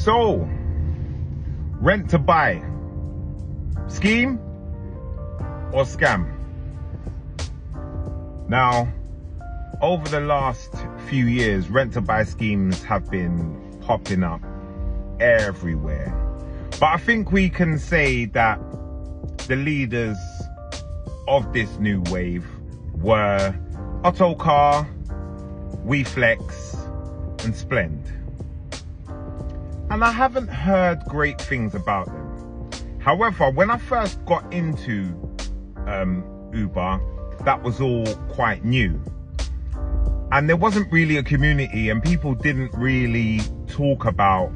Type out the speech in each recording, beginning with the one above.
So, rent to buy, scheme or scam? Now, over the last few years, rent to buy schemes have been popping up everywhere. But I think we can say that the leaders of this new wave were Autocar, WeFlex and Splend. And I haven't heard great things about them. However, when I first got into Uber, that was all quite new. And there wasn't really a community and people didn't really talk about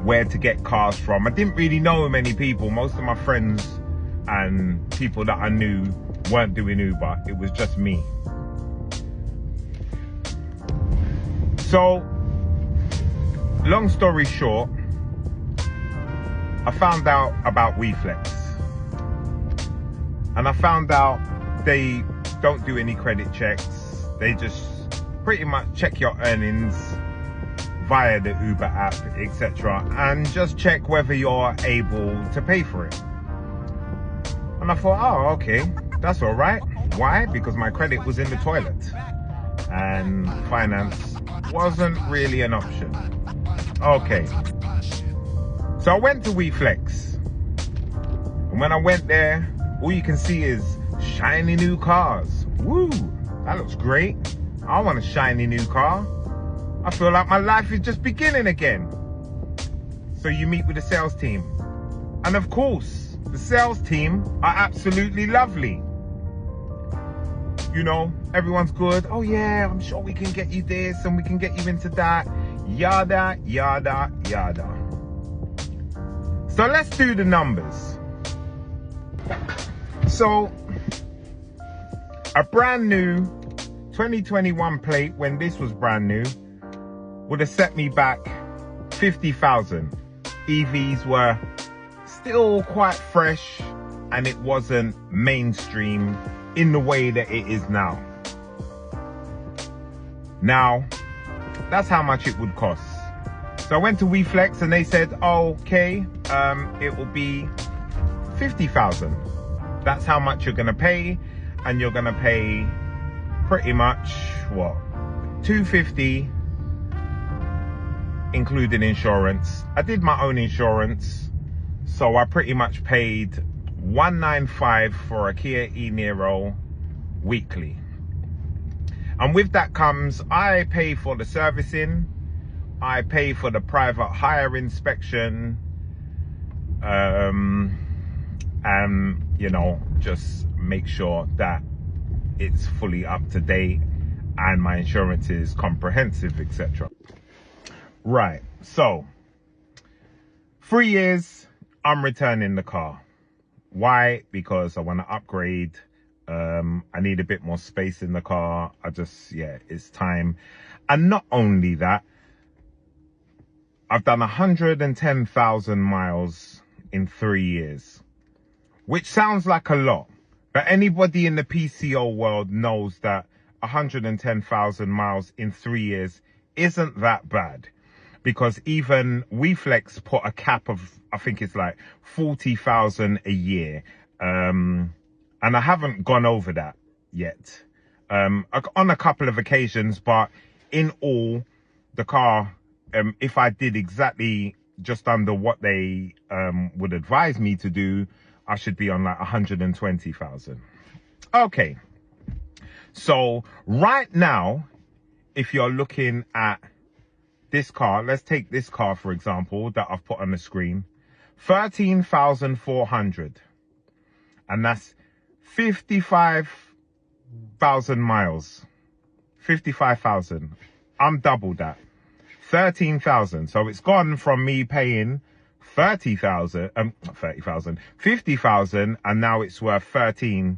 where to get cars from. I didn't really know many people. Most of my friends and people that I knew weren't doing Uber. It was just me. So, long story short, I found out about WeFlex. And I found out they don't do any credit checks. They just pretty much check your earnings via the Uber app, etc. and just check whether you're able to pay for it. And I thought, oh, okay, that's all right. Why? Because my credit was in the toilet and finance wasn't really an option. Okay. So I went to WeFlex. And when I went there, all you can see is shiny new cars. Woo, that looks great. I want a shiny new car. I feel like my life is just beginning again. So you meet with the sales team. And of course, the sales team are absolutely lovely. You know, everyone's good. Oh yeah, I'm sure we can get you this and we can get you into that. Yada, yada, yada. So let's do the numbers. So, a brand new 2021 plate, when this was brand new, would have set me back 50,000. EVs were still quite fresh and it wasn't mainstream in the way that it is now. Now, that's how much it would cost. So I went to WeFlex and they said, oh, okay, it will be 50,000. That's how much you're gonna pay, and you're gonna pay pretty much, what, 250, including insurance. I did my own insurance, so I pretty much paid 195 for a Kia e-Niro weekly. And with that comes, I pay for the servicing, I pay for the private hire inspection, and you know, just make sure that it's fully up to date and my insurance is comprehensive, etc. Right, so 3 years, I'm returning the car. Why? Because I want to upgrade. I need a bit more space in the car. Yeah, it's time. And not only that, I've done 110,000 miles in 3 years, which sounds like a lot, but anybody in the PCO world knows that 110,000 miles in 3 years isn't that bad, because even WeFlex put a cap of, I think it's like 40,000 a year. And I haven't gone over that yet, on a couple of occasions, but in all, the car, if I did exactly just under what they would advise me to do, I should be on like 120,000. Okay, so right now, if you're looking at this car, let's take this car for example that I've put on the screen, 13,400, and that's 55,000 miles. 55,000. I'm double that. 13,000. So it's gone from me paying 50,000, and now it's worth 13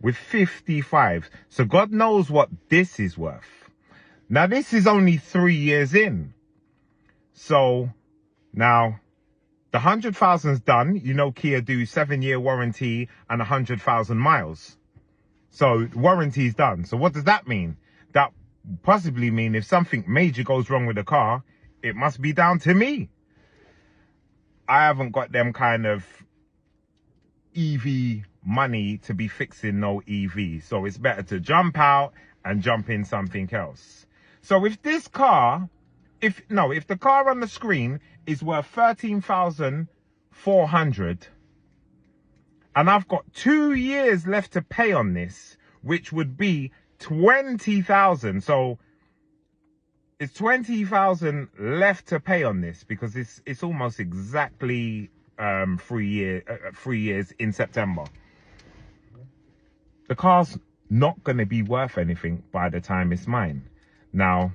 with 55. So God knows what this is worth. Now this is only 3 years in. So now the 100,000's done. You know, Kia do 7-year warranty and 100,000 miles. So warranty's done. So what does that mean? That possibly mean if something major goes wrong with the car, it must be down to me. I haven't got them kind of EV money to be fixing no EV. So it's better to jump out and jump in something else. So if this car, if the car on the screen is worth 13,400 and I've got 2 years left to pay on this, which would be 20,000. So it's 20,000 left to pay on this, because it's almost exactly 3 years in September. The car's not going to be worth anything by the time it's mine. Now,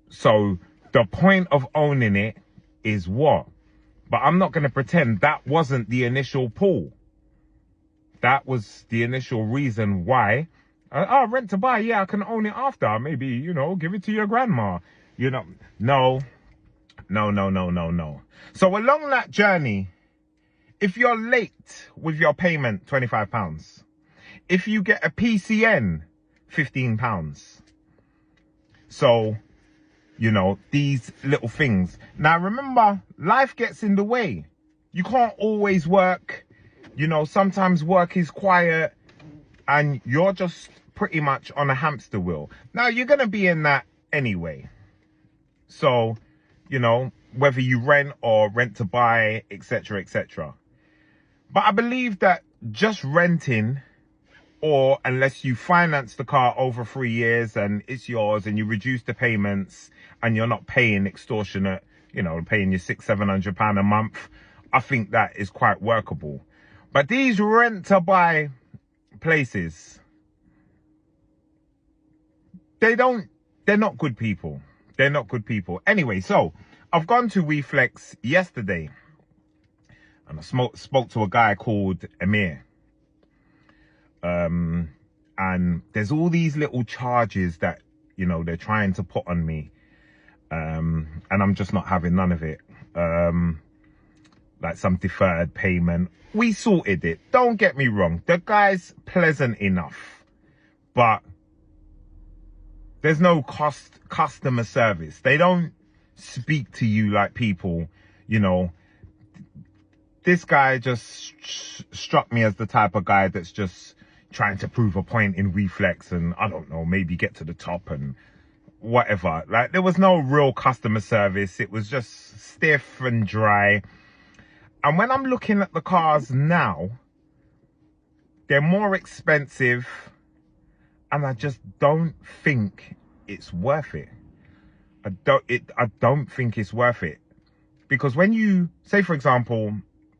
so the point of owning it is what? But I'm not going to pretend that wasn't the initial pull. That was the initial reason why. Rent to buy, yeah, I can own it after. Maybe, you know, give it to your grandma. You know, no. So along that journey, if you're late with your payment, £25. If you get a PCN, £15. So, you know, these little things. Now, remember, life gets in the way. You can't always work. You know, sometimes work is quiet and you're just pretty much on a hamster wheel. Now, you're going to be in that anyway. So, you know, whether you rent or rent to buy, etc., etc. But I believe that just renting, or unless you finance the car over 3 years and it's yours and you reduce the payments and you're not paying extortionate, you know, paying your £600-700 a month, I think that is quite workable. But these rent to buy places, they're not good people. They're not good people. Anyway, so I've gone to WeFlex yesterday and I spoke to a guy called Amir. And there's all these little charges that, you know, they're trying to put on me. And I'm just not having none of it. Like some deferred payment. We sorted it. Don't get me wrong. The guy's pleasant enough. But there's no customer service. They don't speak to you like people, you know. This guy just struck me as the type of guy that's just trying to prove a point in WeFlex and, I don't know, maybe get to the top and whatever. Like, there was no real customer service. It was just stiff and dry. And when I'm looking at the cars now, they're more expensive and I just don't think it's worth it. I don't think it's worth it. Because when you, say for example,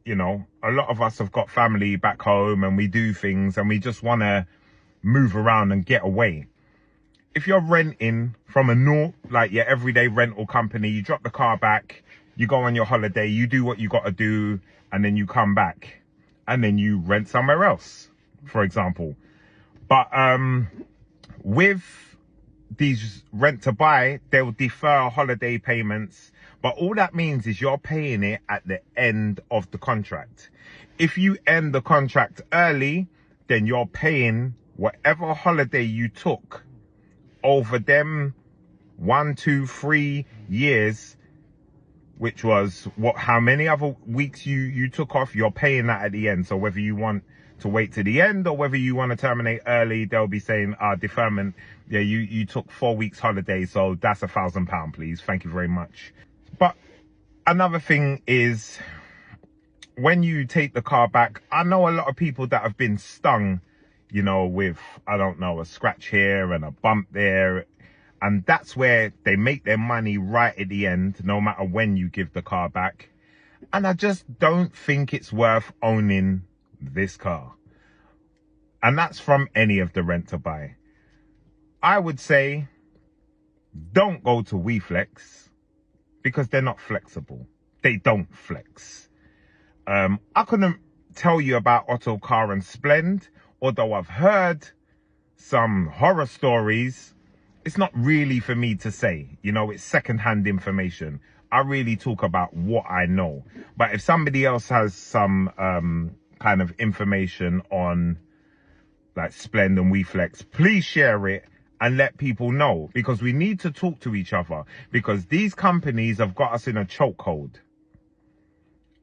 you know, a lot of us have got family back home and we do things and we just want to move around and get away. If you're renting from like your everyday rental company, you drop the car back, you go on your holiday, you do what you got to do, and then you come back and then you rent somewhere else, for example. But with these rent to buy, they'll defer holiday payments. But all that means is you're paying it at the end of the contract. If you end the contract early, then you're paying whatever holiday you took over them 1, 2, 3 years, which was how many other weeks you took off, you're paying that at the end. So whether you want to wait to the end or whether you want to terminate early, they'll be saying, deferment, yeah, you took 4 weeks holiday, so that's £1,000, please. Thank you very much. But another thing is, when you take the car back, I know a lot of people that have been stung, you know, with, I don't know, a scratch here and a bump there. And that's where they make their money right at the end, no matter when you give the car back. And I just don't think it's worth owning this car. And that's from any of the rent to buy. I would say, don't go to WeFlex, because they're not flexible. They don't flex. I couldn't tell you about Autocar and Splend, although I've heard some horror stories. It's not really for me to say, you know, it's secondhand information. I really talk about what I know. But if somebody else has some kind of information on like Splend and WeFlex, please share it and let people know, because we need to talk to each other, because these companies have got us in a chokehold.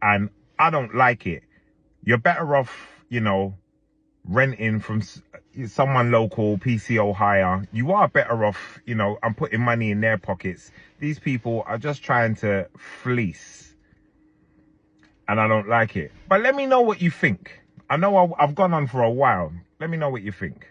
and I don't like it. You're better off, you know, renting from someone local, PCO hire. You are better off, you know, and putting money in their pockets. These people are just trying to fleece, and I don't like it. But let me know what you think. I know I've gone on for a while. Let me know what you think.